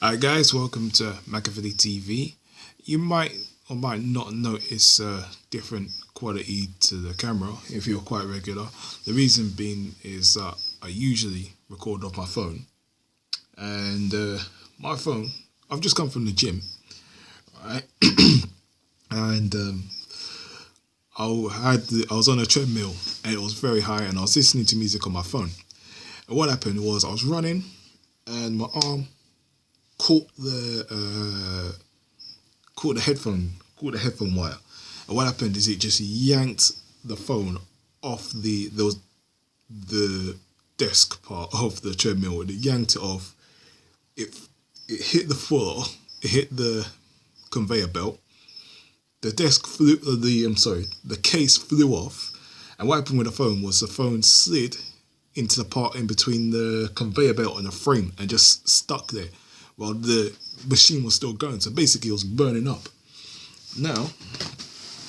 Hi guys, welcome to McAfee TV. You might or might not notice a different quality to the camera if you're quite regular. The reason being is that I usually record off my phone, and my phone. I've just come from the gym, right? and I was on a treadmill and it was very high, and I was listening to music on my phone. And what happened was I was running, and my arm caught the headphone wire. And what happened is it just yanked the phone off the desk part of the treadmill, and it yanked it off. It hit the floor, it hit the conveyor belt. The case flew off. And what happened with the phone was the phone slid into the part in between the conveyor belt and the frame and just stuck there while the machine was still going. So basically it was burning up. Now,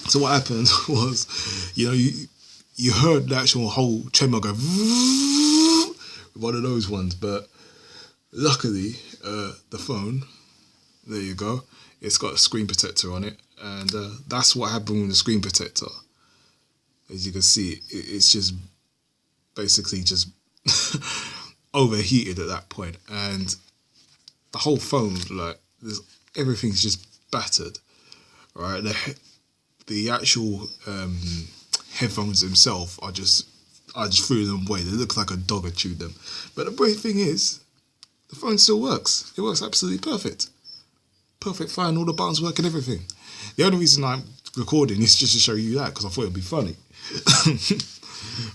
so what happened was, you heard the actual whole treadmill go one of those ones, but luckily the phone, there you go, it's got a screen protector on it, and that's what happened with the screen protector. As you can see, it's just basically just overheated at that point, and the whole phone, everything's just battered, right? The actual headphones themselves I just threw them away. They look like a dog had chewed them. But the great thing is, the phone still works. It works absolutely perfect. Perfect, fine, all the buttons work and everything. The only reason I'm recording is just to show you that, because I thought it'd be funny.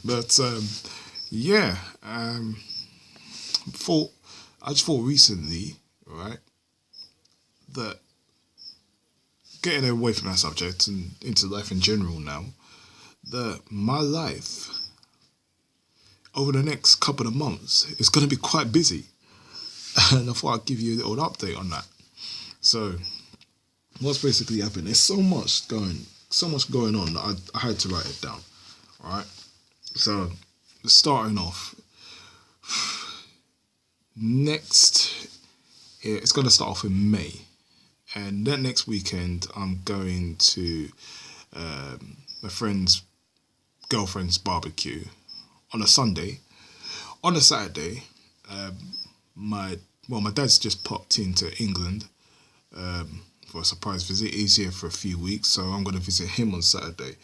But I just thought recently, right, that getting away from that subject and into life in general now, that my life over the next couple of months is going to be quite busy. And I thought I'd give you a little update on that. So, what's basically happened? There's so much going on that I had to write it down. All right. So, starting off, it's going to start off in May, and then next weekend I'm going to my friend's girlfriend's barbecue on a Sunday. On a Saturday, my dad's just popped into England for a surprise visit. He's here for a few weeks, so I'm going to visit him on Saturday.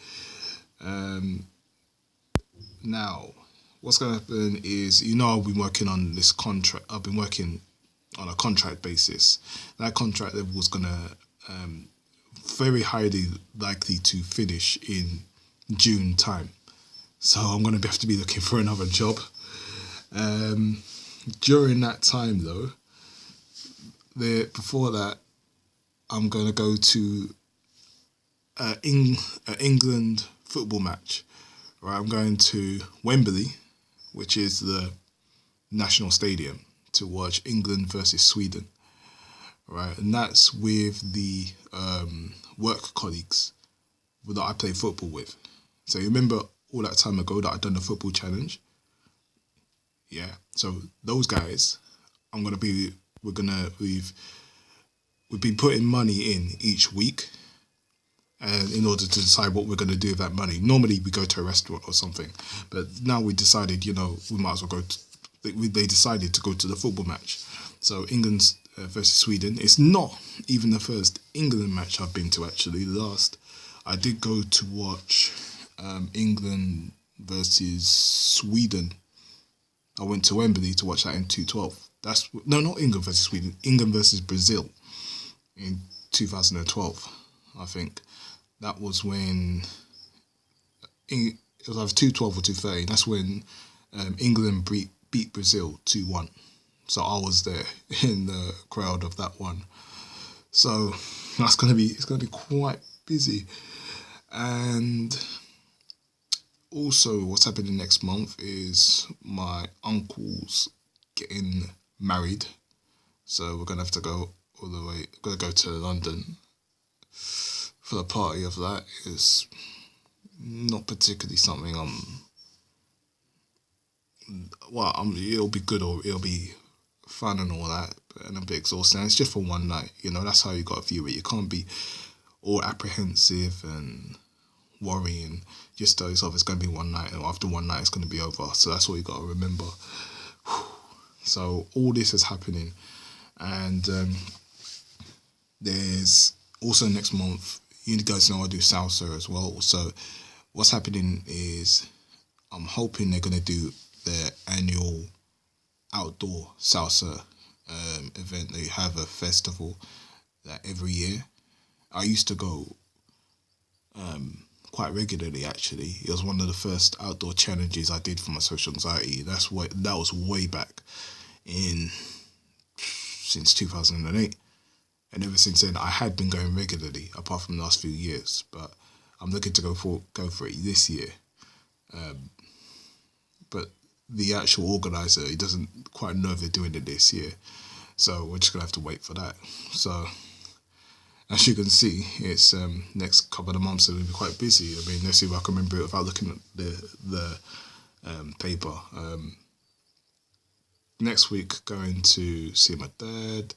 Now, what's going to happen is, I've been working on this contract. I've been working on a contract basis. That contract was going to very highly likely to finish in June time. So I'm going to have to be looking for another job. During that time, though, before that, I'm going to go to an England football match. Right, I'm going to Wembley, which is the national stadium, to watch England versus Sweden. Right, and that's with the work colleagues that I play football with. So you remember all that time ago that I'd done the football challenge? Yeah. So those guys, we've been putting money in each week, and in order to decide what we're going to do with that money. Normally we go to a restaurant or something, but now we decided, we might as well they decided to go to the football match. So England versus Sweden. It's not even the first England match I've been to, actually. The last I did go to watch England versus Sweden. I went to Wembley to watch that in 2012. Not England versus Sweden. England versus Brazil in 2012, I think. That was when it was either 212 or 213. That's when England beat Brazil 2-1. So I was there in the crowd of that one. So it's gonna be quite busy. And also, what's happening next month is my uncle's getting married. So we're gonna have to go all the way. We're gonna go to London for the party of that. Is not particularly something it'll be good, or it'll be fun and all that, and a bit exhausting. And it's just for one night, you know. That's how you got to view it. You can't be all apprehensive and worrying. Just tell yourself it's going to be one night, and after one night it's going to be over. So that's what you got to remember. So all this is happening, and there's also next month. You guys know I do salsa as well. So what's happening is I'm hoping they're going to do their annual outdoor salsa event. They have a festival that every year. I used to go quite regularly, actually. It was one of the first outdoor challenges I did for my social anxiety. That was way back since 2008. And ever since then, I had been going regularly, apart from the last few years. But I'm looking to go for it this year. But the actual organizer, he doesn't quite know if they're doing it this year. So we're just going to have to wait for that. So as you can see, it's next couple of months are going to be quite busy. I mean, let's see if I can remember it without looking at the paper. Next week, going to see my dad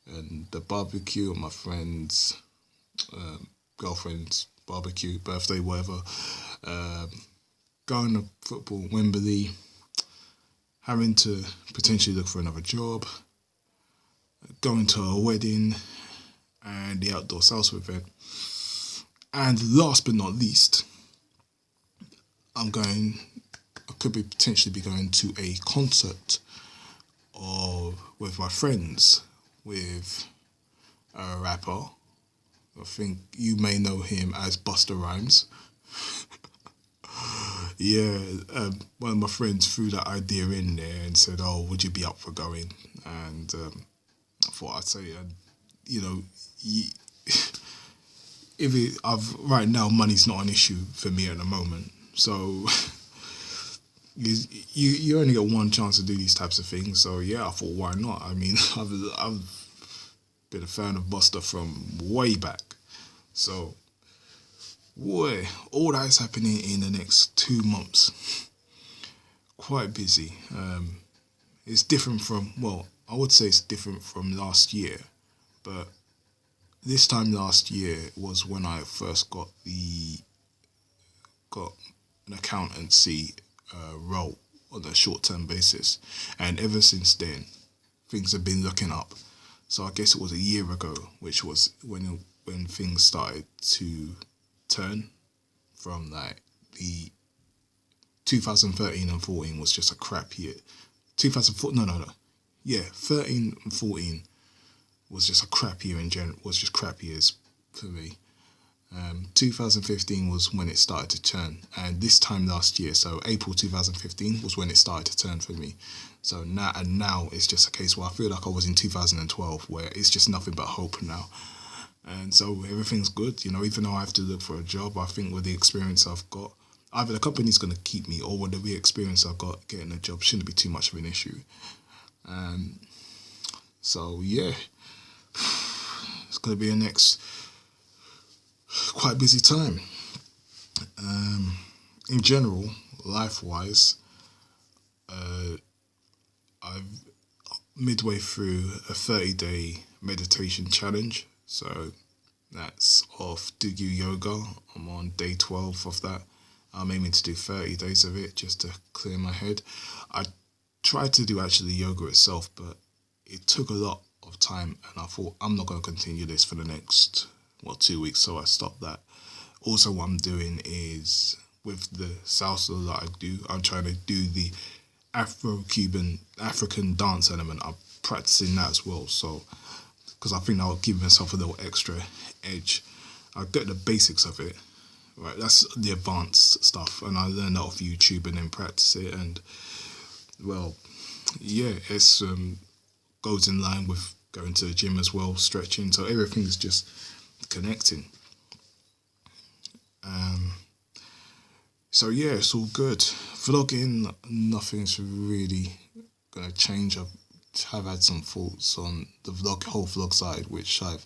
and the barbecue at my friend's girlfriend's barbecue, birthday, whatever. Going to football, Wembley, having to potentially look for another job, going to a wedding, and the outdoor salsa event. And last but not least, I could potentially be going to a concert with my friends, with a rapper. I think you may know him as Busta Rhymes. Yeah, one of my friends threw that idea in there and said, "Oh, would you be up for going?" And I thought I'd say, right now, money's not an issue for me at the moment. So you only get one chance to do these types of things. So yeah, I thought, why not? I mean, I've been a fan of Busta from way back. So, boy, all that is happening in the next 2 months. Quite busy. It's different I would say it's different from last year, but this time last year was when I first got an accountancy role on a short-term basis, and ever since then, things have been looking up. So I guess it was a year ago, which was when things started to turn from like the 2013 and 14 was just a crap year. 13 and 14 was just a crap year in general. Was just crap years for me. 2015 was when it started to turn, and this time last year, so April 2015 was when it started to turn for me. So now it's just a case where I feel like I was in 2012, where it's just nothing but hope now. And so everything's good, even though I have to look for a job. I think with the experience I've got, either the company's going to keep me, or with the experience I've got getting a job shouldn't be too much of an issue. So yeah, it's going to be a next quite busy time. In general, life-wise, I've midway through a 30-day meditation challenge. So that's of Do You Yoga. I'm on day 12 of that. I'm aiming to do 30 days of it just to clear my head. I tried to do actually yoga itself, but it took a lot of time, and I thought I'm not going to continue this for the next 2 weeks, so I stopped that. Also, what I'm doing is with the salsa that I do, I'm trying to do the Afro-Cuban African dance element. I'm practicing that as well, so because I think I'll give myself a little extra edge. I get the basics of it, right? That's the advanced stuff, and I learned that off YouTube and then practice it. And well, yeah, it's goes in line with going to the gym as well, stretching. So everything's just connecting. So yeah, it's all good. Vlogging, nothing's really gonna change. I've had some thoughts on the whole vlog side, which I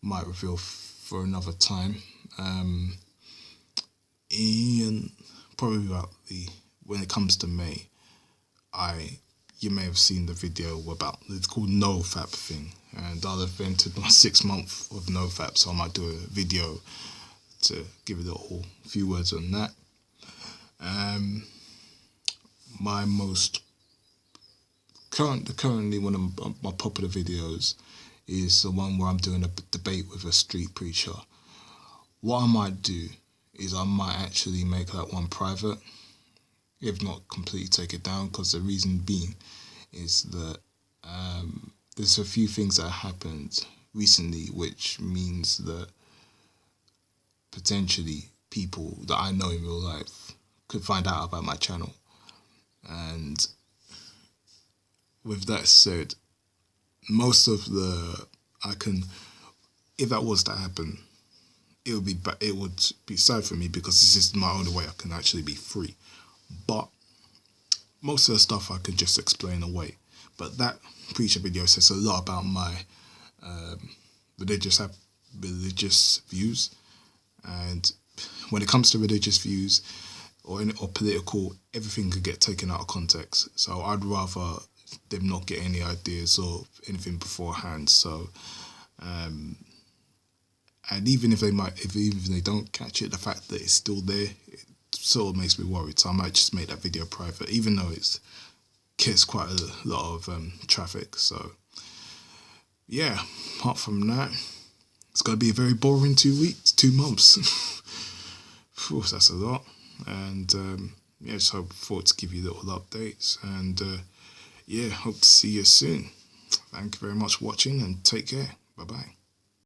might reveal for another time. Ian, probably when it comes to May, I you may have seen the video about, it's called nofap thing, and I've entered my 6 month of nofap, so I might do a video to give it a few words on that. My most currently one of my popular videos is the one where I'm doing a debate with a street preacher. What I might do is I might actually make that one private, if not completely take it down, because the reason being is that there's a few things that happened recently which means that potentially people that I know in real life could find out about my channel. And with that said, most of if that was to happen, it would be sad for me, because this is my only way I can actually be free. But most of the stuff I can just explain away. But that preacher video says a lot about my religious views, and when it comes to religious views or political, everything could get taken out of context. So I'd rather them not get any ideas or anything beforehand. So, and even if they don't catch it, the fact that it's still there, it sort of makes me worried. So I might just make that video private, even though it gets quite a lot of traffic. So yeah, apart from that, it's going to be a very boring 2 months. Phew, that's a lot. And yeah, just thought to give you little updates. And yeah, hope to see you soon. Thank you very much for watching, and take care. Bye-bye.